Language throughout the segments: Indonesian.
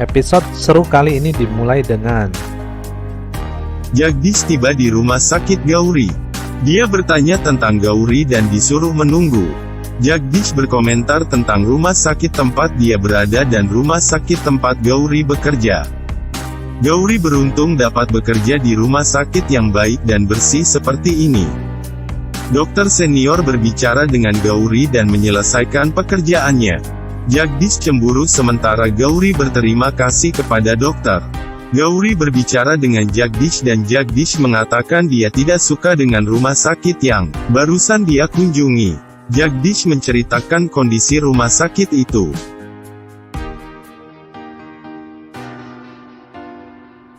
Episode seru kali ini dimulai dengan Jagdish tiba di rumah sakit Gauri. Dia bertanya tentang Gauri dan disuruh menunggu. Jagdish berkomentar tentang rumah sakit tempat dia berada dan rumah sakit tempat Gauri bekerja. Gauri beruntung dapat bekerja di rumah sakit yang baik dan bersih seperti ini. Dokter senior berbicara dengan Gauri dan menyelesaikan pekerjaannya. Jagdish cemburu sementara Gauri berterima kasih kepada dokter. Gauri berbicara dengan Jagdish dan Jagdish mengatakan dia tidak suka dengan rumah sakit yang barusan dia kunjungi. Jagdish menceritakan kondisi rumah sakit itu.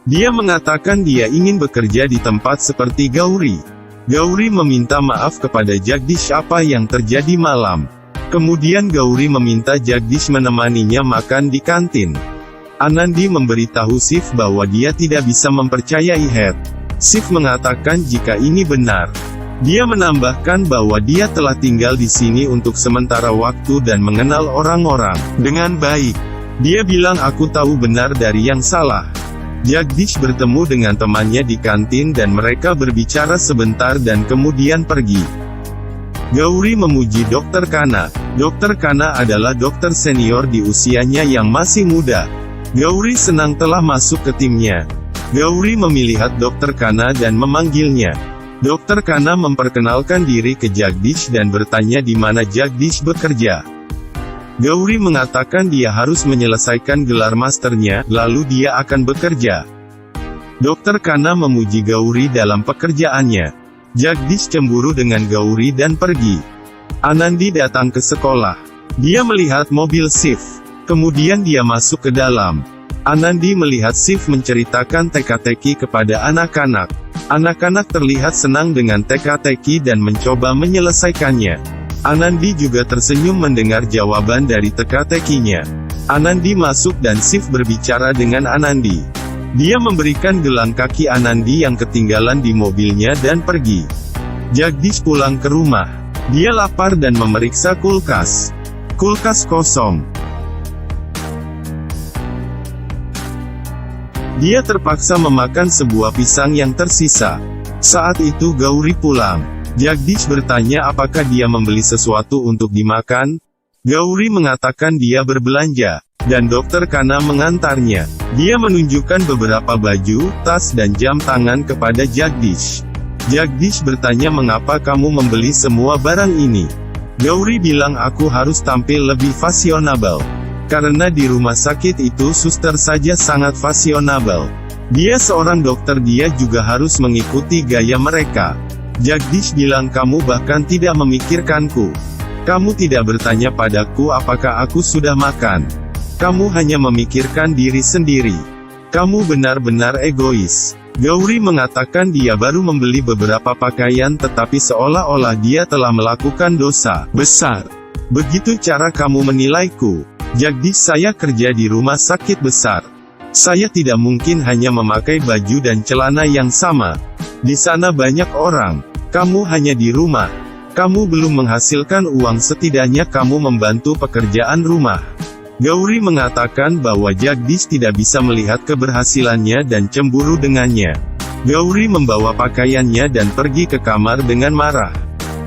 Dia mengatakan dia ingin bekerja di tempat seperti Gauri. Gauri meminta maaf kepada Jagdish apa yang terjadi malam. Kemudian Gauri meminta Jagdish menemaninya makan di kantin. Anandi memberitahu Shiv bahwa dia tidak bisa mempercayai Head. Shiv mengatakan jika ini benar. Dia menambahkan bahwa dia telah tinggal di sini untuk sementara waktu dan mengenal orang-orang dengan baik. Dia bilang aku tahu benar dari yang salah. Jagdish bertemu dengan temannya di kantin dan mereka berbicara sebentar dan kemudian pergi. Gauri memuji Dr. Khanna. Dr. Khanna adalah dokter senior di usianya yang masih muda. Gauri senang telah masuk ke timnya. Gauri melihat Dr. Khanna dan memanggilnya. Dr. Khanna memperkenalkan diri ke Jagdish dan bertanya di mana Jagdish bekerja. Gauri mengatakan dia harus menyelesaikan gelar masternya, lalu dia akan bekerja. Dr. Khanna memuji Gauri dalam pekerjaannya. Jagdish cemburu dengan Gauri dan pergi. Anandi datang ke sekolah. Dia melihat mobil Shiv. Kemudian dia masuk ke dalam. Anandi melihat Shiv menceritakan teka-teki kepada anak-anak. Anak-anak terlihat senang dengan teka-teki dan mencoba menyelesaikannya. Anandi juga tersenyum mendengar jawaban dari teka-tekinya. Anandi masuk dan Shiv berbicara dengan Anandi. Dia memberikan gelang kaki Anandi yang ketinggalan di mobilnya dan pergi. Jagdish pulang ke rumah. Dia lapar dan memeriksa kulkas. Kulkas kosong. Dia terpaksa memakan sebuah pisang yang tersisa. Saat itu Gauri pulang. Jagdish bertanya apakah dia membeli sesuatu untuk dimakan. Gauri mengatakan dia berbelanja, dan Dr. Khanna mengantarnya. Dia menunjukkan beberapa baju, tas dan jam tangan kepada Jagdish. Jagdish bertanya mengapa kamu membeli semua barang ini. Gauri bilang aku harus tampil lebih fashionable. Karena di rumah sakit itu suster saja sangat fashionable. Dia seorang dokter, dia juga harus mengikuti gaya mereka. Jagdish bilang kamu bahkan tidak memikirkanku. Kamu tidak bertanya padaku apakah aku sudah makan. Kamu hanya memikirkan diri sendiri. Kamu benar-benar egois. Gauri mengatakan dia baru membeli beberapa pakaian tetapi seolah-olah dia telah melakukan dosa besar. Begitu cara kamu menilaiku. Jagdish, saya kerja di rumah sakit besar. Saya tidak mungkin hanya memakai baju dan celana yang sama. Di sana banyak orang. Kamu hanya di rumah. Kamu belum menghasilkan uang, setidaknya kamu membantu pekerjaan rumah. Gauri mengatakan bahwa Jagdish tidak bisa melihat keberhasilannya dan cemburu dengannya. Gauri membawa pakaiannya dan pergi ke kamar dengan marah.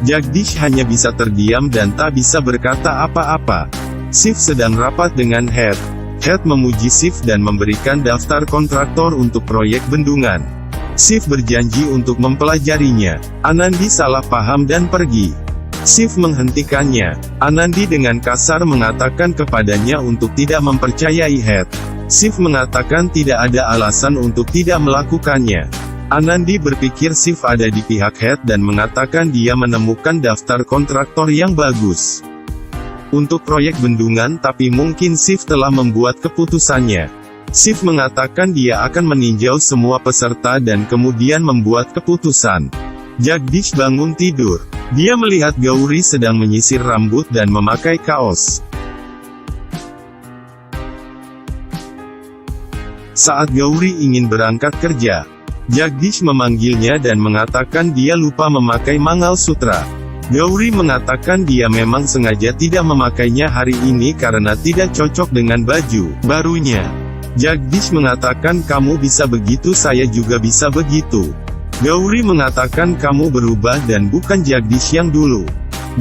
Jagdish hanya bisa terdiam dan tak bisa berkata apa-apa. Shiv sedang rapat dengan Head. Head memuji Shiv dan memberikan daftar kontraktor untuk proyek bendungan. Shiv berjanji untuk mempelajarinya. Anandi salah paham dan pergi. Shiv menghentikannya. Anandi dengan kasar mengatakan kepadanya untuk tidak mempercayai Head. Shiv mengatakan tidak ada alasan untuk tidak melakukannya. Anandi berpikir Shiv ada di pihak Head dan mengatakan dia menemukan daftar kontraktor yang bagus untuk proyek bendungan, tapi mungkin Shiv telah membuat keputusannya. Shiv mengatakan dia akan meninjau semua peserta dan kemudian membuat keputusan. Jagdish bangun tidur. Dia melihat Gauri sedang menyisir rambut dan memakai kaos. Saat Gauri ingin berangkat kerja, Jagdish memanggilnya dan mengatakan dia lupa memakai Mangalsutra. Gauri mengatakan dia memang sengaja tidak memakainya hari ini karena tidak cocok dengan baju barunya. Jagdish mengatakan kamu bisa begitu, saya juga bisa begitu. Gauri mengatakan kamu berubah dan bukan Jagdish yang dulu.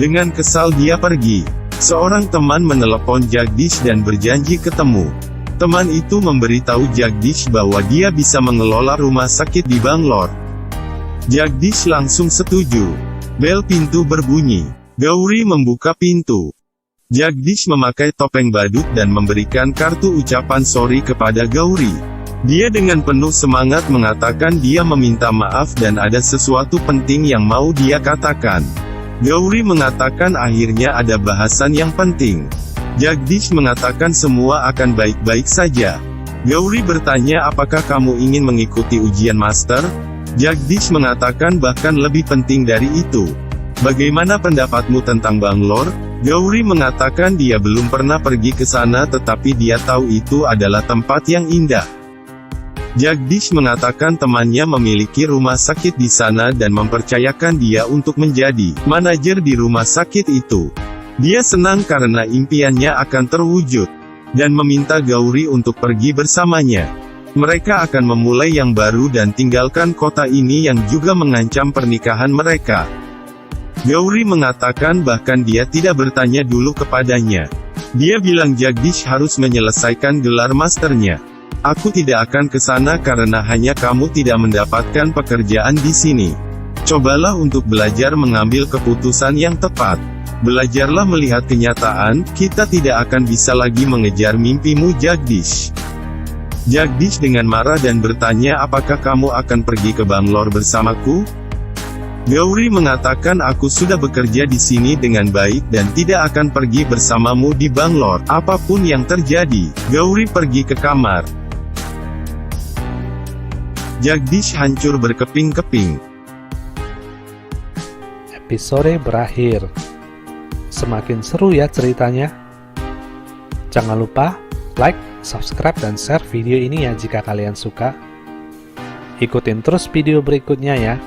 Dengan kesal dia pergi. Seorang teman menelepon Jagdish dan berjanji ketemu. Teman itu memberitahu Jagdish bahwa dia bisa mengelola rumah sakit di Bangalore. Jagdish langsung setuju. Bel pintu berbunyi. Gauri membuka pintu. Jagdish memakai topeng badut dan memberikan kartu ucapan sorry kepada Gauri. Dia dengan penuh semangat mengatakan dia meminta maaf dan ada sesuatu penting yang mau dia katakan. Gauri mengatakan akhirnya ada bahasan yang penting. Jagdish mengatakan semua akan baik-baik saja. Gauri bertanya apakah kamu ingin mengikuti ujian master? Jagdish mengatakan bahkan lebih penting dari itu. Bagaimana pendapatmu tentang Bangalore? Gauri mengatakan dia belum pernah pergi ke sana tetapi dia tahu itu adalah tempat yang indah. Jagdish mengatakan temannya memiliki rumah sakit di sana dan mempercayakan dia untuk menjadi manajer di rumah sakit itu. Dia senang karena impiannya akan terwujud, dan meminta Gauri untuk pergi bersamanya. Mereka akan memulai yang baru dan tinggalkan kota ini yang juga mengancam pernikahan mereka. Gauri mengatakan bahkan dia tidak bertanya dulu kepadanya. Dia bilang Jagdish harus menyelesaikan gelar masternya. Aku tidak akan ke sana karena hanya kamu tidak mendapatkan pekerjaan di sini. Cobalah untuk belajar mengambil keputusan yang tepat. Belajarlah melihat kenyataan, kita tidak akan bisa lagi mengejar mimpimu Jagdish. Jagdish dengan marah dan bertanya apakah kamu akan pergi ke Bangalore bersamaku? Gauri mengatakan aku sudah bekerja di sini dengan baik dan tidak akan pergi bersamamu di Bangalore, apapun yang terjadi. Gauri pergi ke kamar. Jagdish hancur berkeping-keping. Episode berakhir. Semakin seru ya ceritanya. Jangan lupa like, subscribe, dan share video ini ya jika kalian suka. Ikutin terus video berikutnya ya.